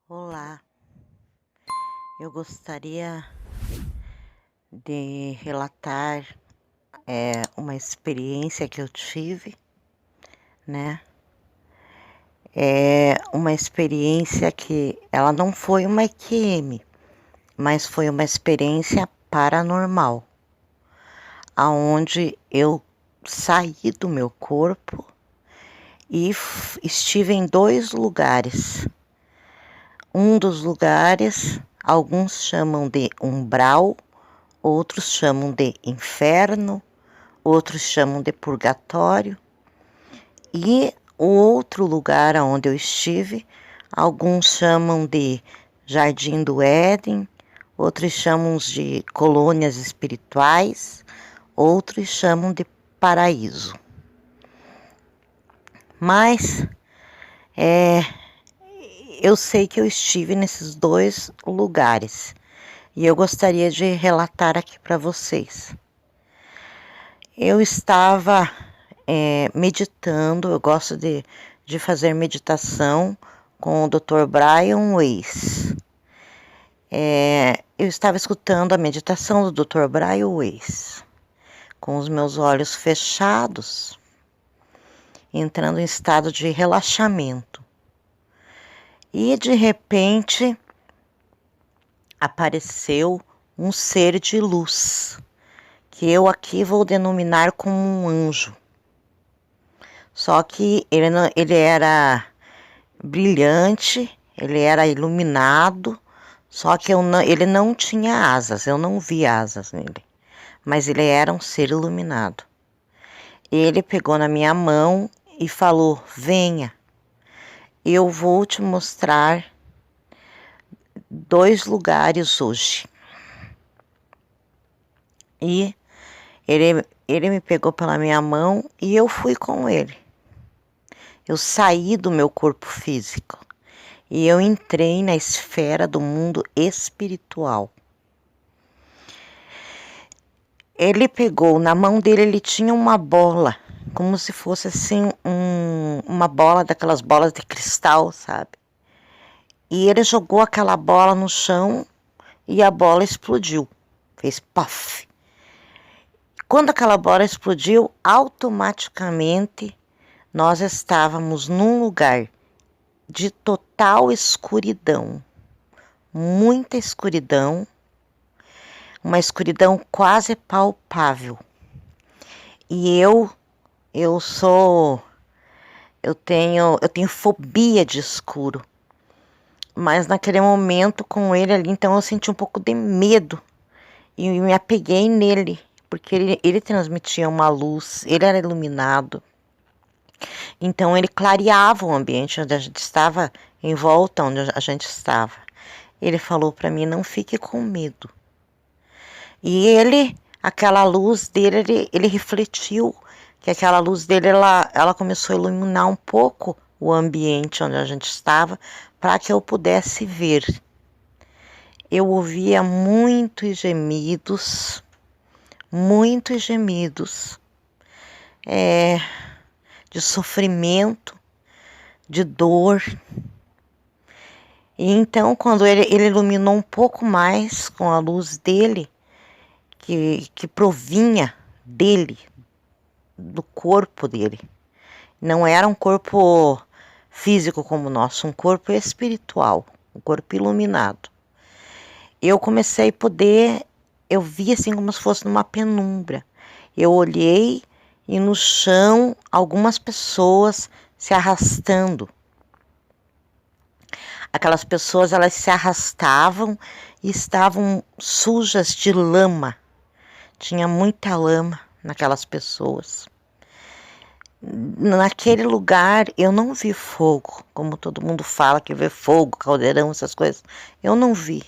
Olá, eu gostaria de relatar uma experiência que eu tive, né? É uma experiência que ela não foi uma EQM, mas foi uma experiência paranormal, aonde eu saí do meu corpo e estive em 2 lugares. Um dos lugares, alguns chamam de umbral, outros chamam de inferno, outros chamam de purgatório. E o outro lugar onde eu estive, alguns chamam de Jardim do Éden, outros chamam de colônias espirituais, outros chamam de paraíso. Mas eu sei que eu estive nesses 2 lugares e eu gostaria de relatar aqui para vocês. Eu estava meditando, eu gosto de fazer meditação com o Dr. Brian Weiss. Eu estava escutando a meditação do Dr. Brian Weiss, com os meus olhos fechados, entrando em estado de relaxamento. E de repente apareceu um ser de luz, que eu aqui vou denominar como um anjo. Só que ele era brilhante, ele era iluminado, só que ele não tinha asas, eu não vi asas nele, mas ele era um ser iluminado. Ele pegou na minha mão e falou: venha, eu vou te mostrar 2 lugares hoje. E ele me pegou pela minha mão e eu fui com ele. Eu saí do meu corpo físico e eu entrei na esfera do mundo espiritual. Ele pegou, na mão dele ele tinha uma bola, como se fosse assim uma bola daquelas bolas de cristal, sabe? E ele jogou aquela bola no chão e a bola explodiu, fez puff. Quando aquela bola explodiu, automaticamente nós estávamos num lugar de total escuridão, muita escuridão, uma escuridão quase palpável. E eu tenho fobia de escuro. Mas naquele momento com ele ali, então eu senti um pouco de medo e me apeguei nele, porque ele transmitia uma luz, ele era iluminado. Então ele clareava o ambiente onde a gente estava, em volta onde a gente estava. Ele falou para mim: não fique com medo. E aquela luz dele, ele refletiu que aquela luz dele, ela começou a iluminar um pouco o ambiente onde a gente estava, para que eu pudesse ver. Eu ouvia muitos gemidos, de sofrimento, de dor. E então, quando ele iluminou um pouco mais com a luz dele, que provinha dele, do corpo dele. Não era um corpo físico como o nosso, um corpo espiritual, um corpo iluminado. Eu comecei a poder, eu vi assim como se fosse numa penumbra. Eu olhei e no chão algumas pessoas se arrastando. Aquelas pessoas, elas se arrastavam e estavam sujas de lama. Tinha muita lama naquelas pessoas. Naquele lugar eu não vi fogo, como todo mundo fala que vê fogo, caldeirão, essas coisas. Eu não vi.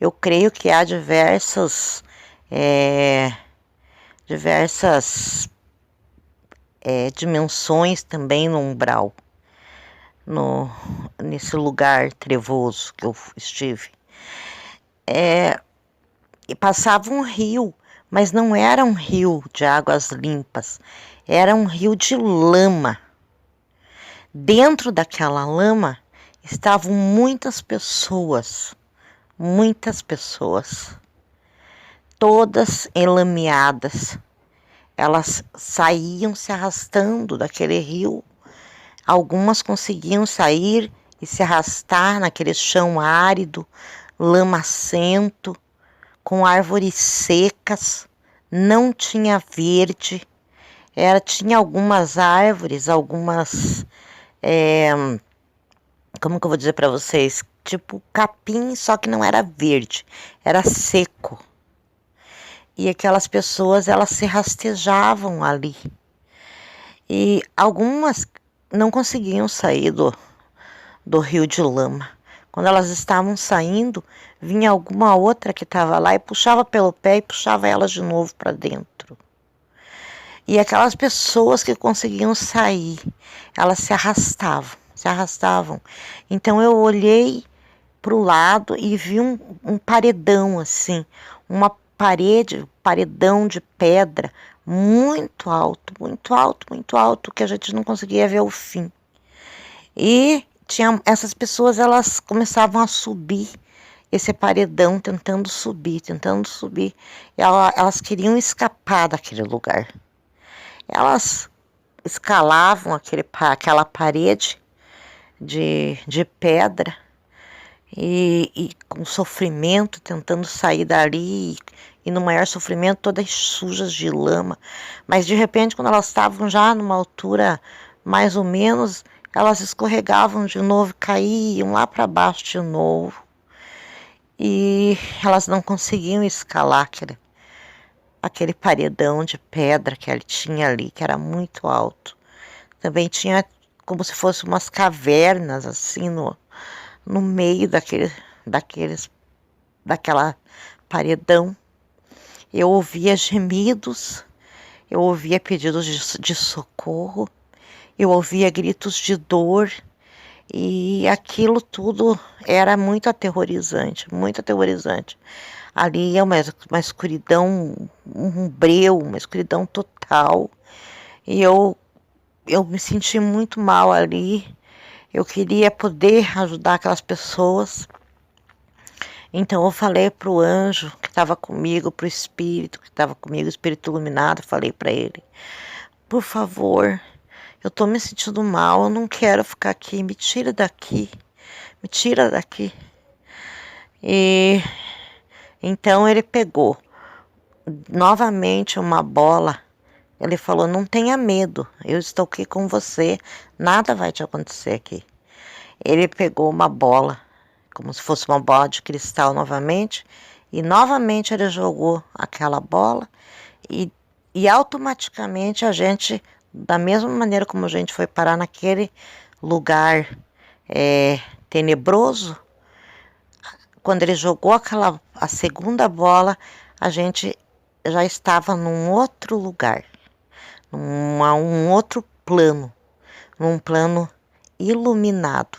Eu creio que há diversas dimensões também no umbral, nesse lugar trevoso que eu estive. E passava um rio, mas não era um rio de águas limpas, era um rio de lama. Dentro daquela lama estavam muitas pessoas, todas enlameadas. Elas saíam se arrastando daquele rio. Algumas conseguiam sair e se arrastar naquele chão árido, lamacento, com árvores secas, não tinha verde. Tinha algumas árvores, como que eu vou dizer para vocês? Tipo capim, só que não era verde, era seco. E aquelas pessoas, elas se rastejavam ali. E algumas não conseguiam sair do rio de lama. Quando elas estavam saindo, vinha alguma outra que estava lá e puxava pelo pé e puxava elas de novo para dentro. E aquelas pessoas que conseguiam sair, elas se arrastavam. Então eu olhei para o lado e vi um paredão assim, uma paredão de pedra muito alto, que a gente não conseguia ver o fim. E essas pessoas, elas começavam a subir esse paredão, tentando subir. Elas queriam escapar daquele lugar. Elas escalavam aquela parede de pedra e com sofrimento, tentando sair dali e no maior sofrimento, todas sujas de lama. Mas de repente, quando elas estavam já numa altura mais ou menos, elas escorregavam de novo, caíam lá para baixo de novo. E elas não conseguiam escalar aquele paredão de pedra que ele tinha ali, que era muito alto. Também tinha como se fossem umas cavernas assim no meio daquela paredão. Eu ouvia gemidos, eu ouvia pedidos de socorro, eu ouvia gritos de dor, e aquilo tudo era muito aterrorizante, muito aterrorizante. Ali é uma escuridão, um breu, uma escuridão total. E eu me senti muito mal ali. Eu queria poder ajudar aquelas pessoas. Então eu falei para o anjo que estava comigo, para o espírito que estava comigo, o espírito iluminado, falei para ele: por favor, eu estou me sentindo mal, eu não quero ficar aqui, me tira daqui, me tira daqui. E então ele pegou novamente uma bola. Ele falou: não tenha medo, eu estou aqui com você, nada vai te acontecer aqui. Ele pegou uma bola, como se fosse uma bola de cristal novamente, e novamente ele jogou aquela bola e automaticamente a gente, da mesma maneira como a gente foi parar naquele lugar tenebroso, quando ele jogou a segunda bola, a gente já estava num outro lugar, um outro plano, num plano iluminado,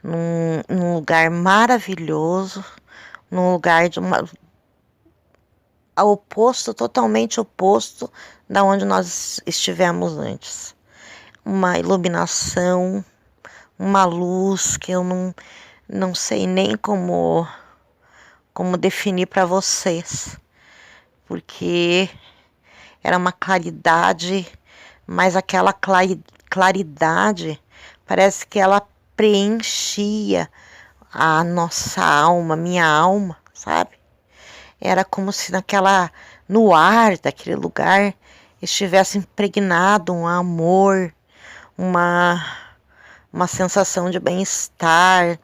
num lugar maravilhoso, num lugar totalmente oposto da onde nós estivemos antes. Uma iluminação, uma luz que eu não sei nem como definir para vocês, porque era uma claridade, mas aquela claridade parece que ela preenchia a nossa alma, minha alma, sabe? Era como se no ar daquele lugar estivesse impregnado um amor, uma sensação de bem-estar,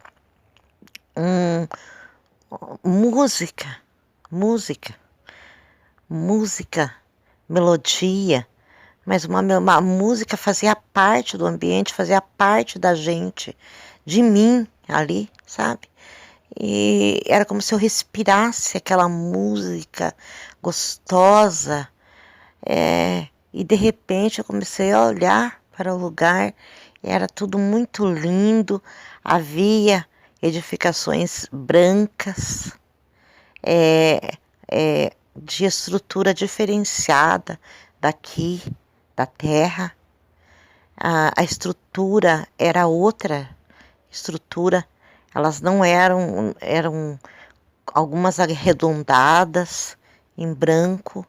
música, melodia, mas uma música fazia parte do ambiente, fazia parte da gente, de mim ali, sabe? E era como se eu respirasse aquela música gostosa, e de repente eu comecei a olhar para o lugar, e era tudo muito lindo, havia edificações brancas, de estrutura diferenciada daqui, da terra. A estrutura era outra estrutura, elas não eram algumas arredondadas em branco,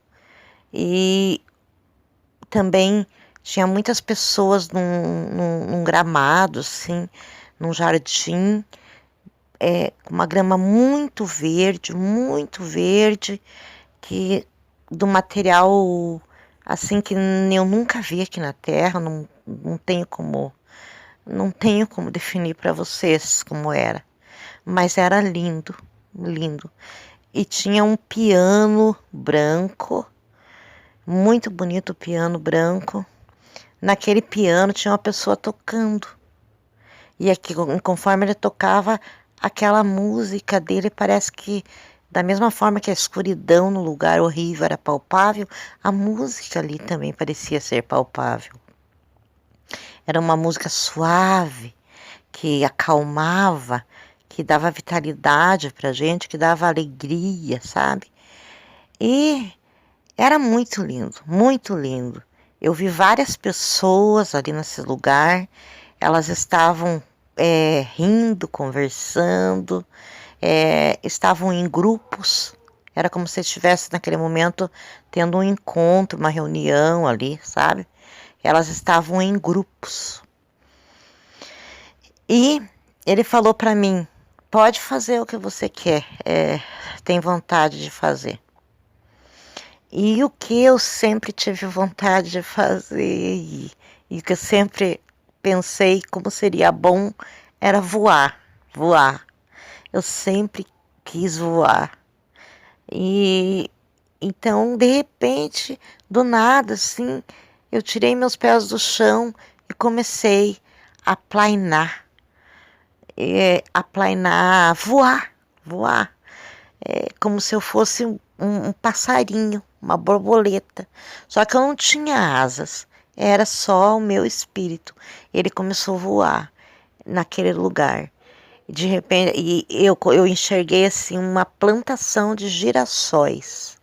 e também tinha muitas pessoas num gramado, assim, num jardim, com uma grama muito verde, que do material assim que eu nunca vi aqui na Terra, não tenho como definir para vocês como era, mas era lindo, lindo. E tinha um piano branco, muito bonito o piano branco. Naquele piano tinha uma pessoa tocando. E aqui, conforme ele tocava, aquela música dele parece que, da mesma forma que a escuridão no lugar horrível era palpável, a música ali também parecia ser palpável. Era uma música suave, que acalmava, que dava vitalidade pra gente, que dava alegria, sabe? E era muito lindo, muito lindo. Eu vi várias pessoas ali nesse lugar, elas estavam rindo, conversando, estavam em grupos. Era como se estivesse naquele momento tendo um encontro, uma reunião ali, sabe? Elas estavam em grupos. E ele falou para mim: pode fazer o que você quer, tem vontade de fazer. E o que eu sempre tive vontade de fazer e que eu sempre pensei como seria bom era voar. Eu sempre quis voar. E então, de repente, do nada, assim, eu tirei meus pés do chão e comecei a plainar. Voar. Como se eu fosse um passarinho, uma borboleta. Só que eu não tinha asas, era só o meu espírito. Ele começou a voar naquele lugar. De repente, eu enxerguei assim uma plantação de girassóis,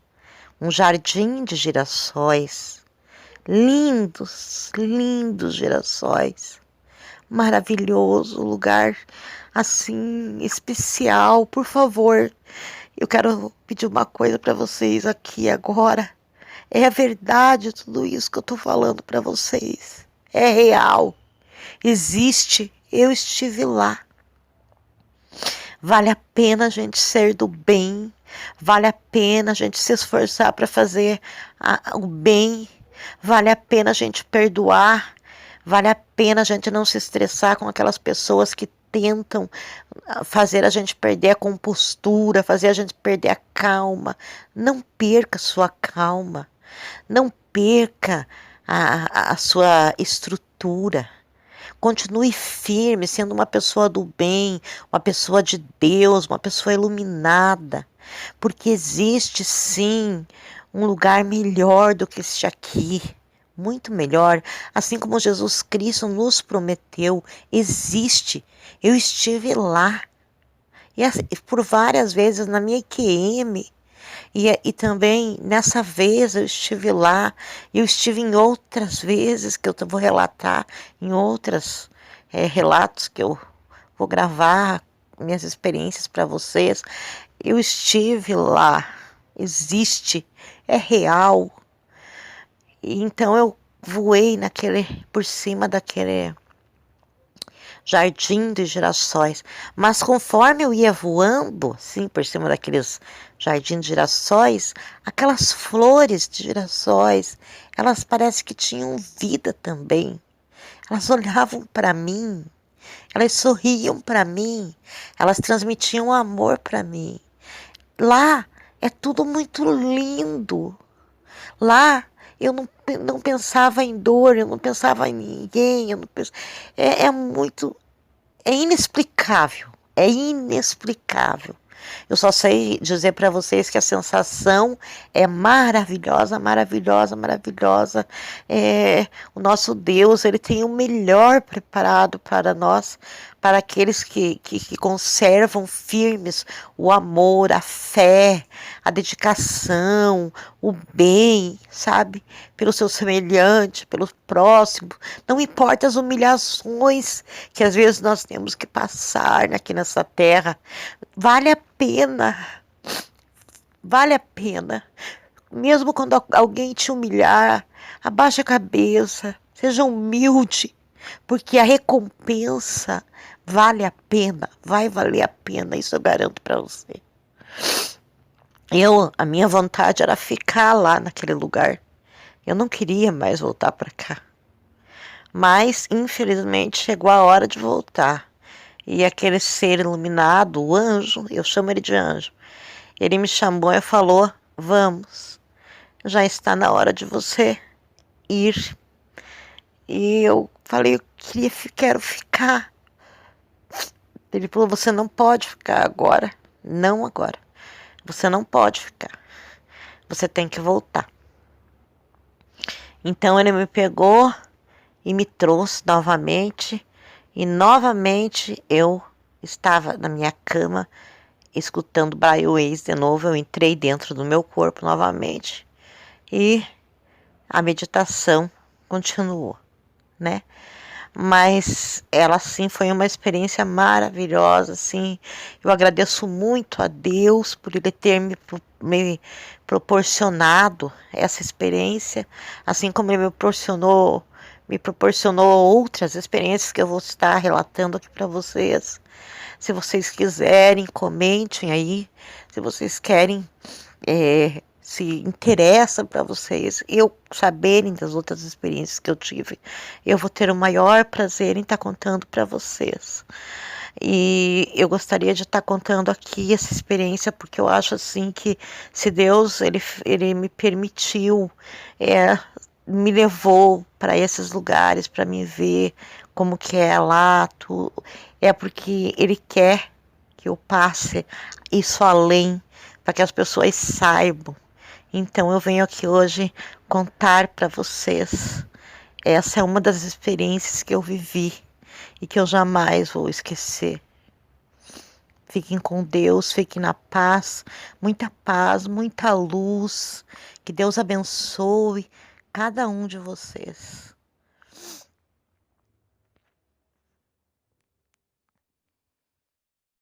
um jardim de girassóis, lindos, lindos girassóis, maravilhoso, lugar assim especial. Por favor, eu quero pedir uma coisa para vocês aqui agora. É verdade tudo isso que eu tô falando para vocês. É real. Existe. Eu estive lá. Vale a pena a gente ser do bem. Vale a pena a gente se esforçar para fazer o bem. Vale a pena a gente perdoar. Vale a pena a gente não se estressar com aquelas pessoas que tentam fazer a gente perder a compostura, fazer a gente perder a calma. Não perca a sua calma. Não perca a sua estrutura. Continue firme, sendo uma pessoa do bem, uma pessoa de Deus, uma pessoa iluminada. Porque existe sim um lugar melhor do que este aqui. Muito melhor, assim como Jesus Cristo nos prometeu, existe. Eu estive lá, e por várias vezes na minha IQM, e também nessa vez eu estive lá, eu estive em outras vezes que eu vou relatar, em outros relatos que eu vou gravar, minhas experiências para vocês. Eu estive lá, existe, é real. Então eu voei por cima daquele jardim de girassóis. Mas conforme eu ia voando, assim, por cima daqueles jardins de girassóis, aquelas flores de girassóis, elas parecem que tinham vida também. Elas olhavam para mim, elas sorriam para mim, elas transmitiam amor para mim. Lá é tudo muito lindo. Lá eu não pensava em dor, eu não pensava em ninguém, é inexplicável. Eu só sei dizer para vocês que a sensação é maravilhosa. O nosso Deus, ele tem o melhor preparado para nós, para aqueles que conservam firmes o amor, a fé, a dedicação, o bem, sabe? Pelo seu semelhante, pelo próximo. Não importa as humilhações que às vezes nós temos que passar aqui nessa terra. Vale a pena. Vale a pena. Mesmo quando alguém te humilhar, abaixe a cabeça, seja humilde, porque a recompensa vale a pena, vai valer a pena, isso eu garanto para você. A minha vontade era ficar lá naquele lugar. Eu não queria mais voltar para cá. Mas, infelizmente, chegou a hora de voltar. E aquele ser iluminado, o anjo, eu chamo ele de anjo, ele me chamou e falou: vamos, já está na hora de você ir. E eu falei: quero ficar. Ele falou: você não pode ficar agora. Não agora. Você não pode ficar. Você tem que voltar. Então ele me pegou e me trouxe novamente. E novamente eu estava na minha cama, escutando Braille de novo. Eu entrei dentro do meu corpo novamente. E a meditação continuou, né? Mas ela sim foi uma experiência maravilhosa, assim. Eu agradeço muito a Deus por ele ter me proporcionado essa experiência, assim como ele me proporcionou outras experiências que eu vou estar relatando aqui para vocês. Se vocês quiserem, comentem aí. Se vocês querem se interessa para vocês, eu saberem das outras experiências que eu tive, eu vou ter o maior prazer em estar contando para vocês. E eu gostaria de estar contando aqui essa experiência, porque eu acho assim que se Deus ele me permitiu, me levou para esses lugares para me ver como que é lá, é porque Ele quer que eu passe isso além, para que as pessoas saibam. Então eu venho aqui hoje contar para vocês. Essa é uma das experiências que eu vivi e que eu jamais vou esquecer. Fiquem com Deus, fiquem na paz, muita luz. Que Deus abençoe cada um de vocês.